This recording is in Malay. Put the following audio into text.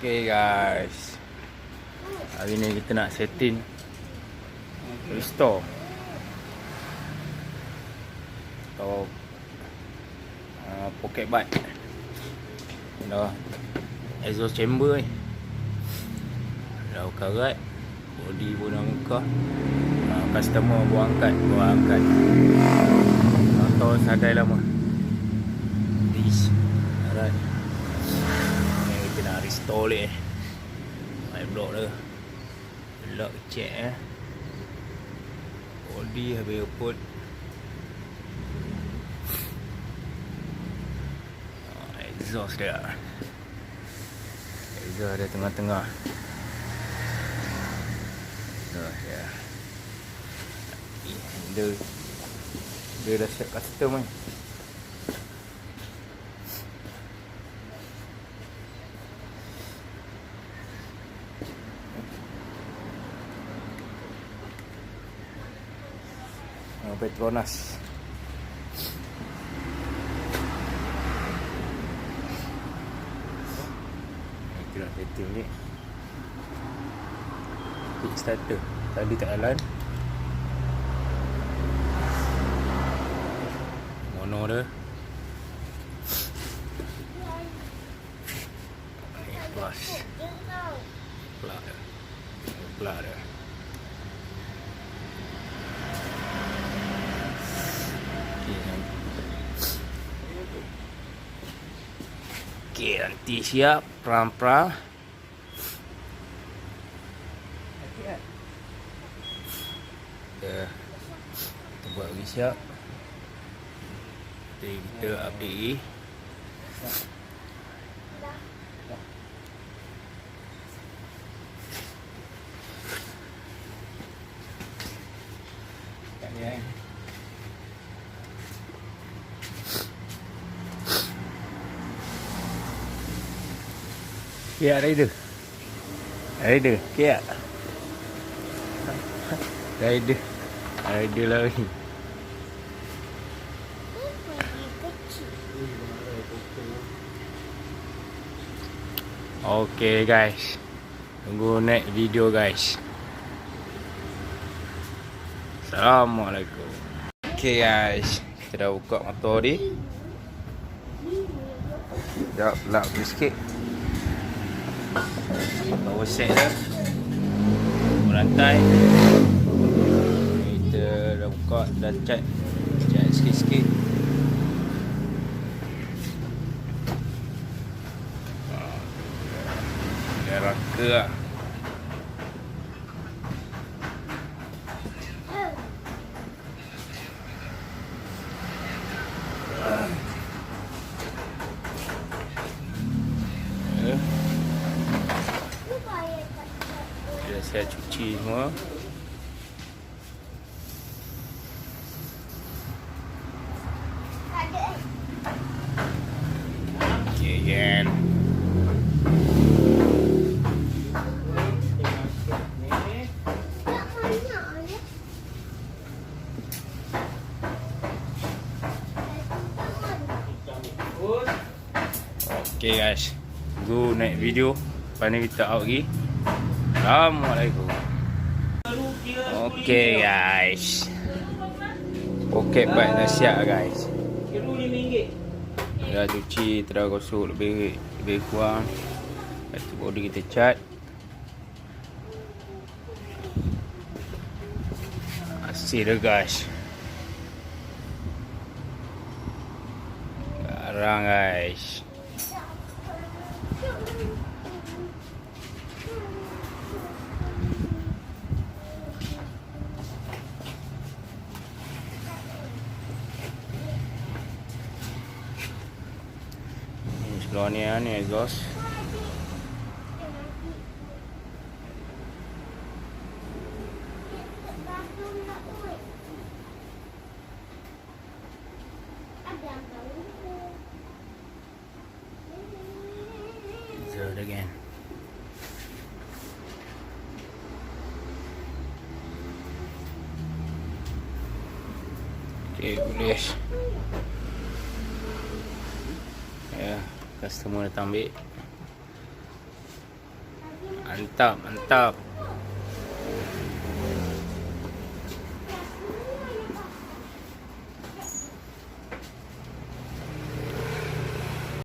Okay guys, hari ni kita nak setting restore atau pocket bud. Dah exhaust chamber ni dah karat, body pun dah muka. Customer buat angkat atau sadai lama this. Alright, ni kita nak restore ni main block dia lock check body habis reput. Exhaust dia tengah-tengah. Ya. Dia dah siap custom kan. Petronas. Kita nak setting ni kick starter tadi tak jalan, mono dia ni plus plug dia. Okay, nanti siap perang-perang. Kita buat lagi siap. Jadi kita update lagi. Kia rider. Kia. Rider lagi. Okay guys, tunggu next video guys. Assalamualaikum. Okay guys, kita dah buka motor ni. Sekejap lap sikit. Power set dia berantai. Kita dah buka, dah cat sikit-sikit. Dia raka lah. Saya cuci semua. Okay again. Okay guys, go next video. Lepas ni kita out lagi. Assalamualaikum. Okay guys, pocket bud dah siap guys. Dah cuci, dah gosok lebih kurang. Lepas tu body kita cat. Asyik dah guys. Garang guys. Sebelah ni exhaust. Zero again. Okay, boleh. Ya, customer datang ambil. Mantap, mantap.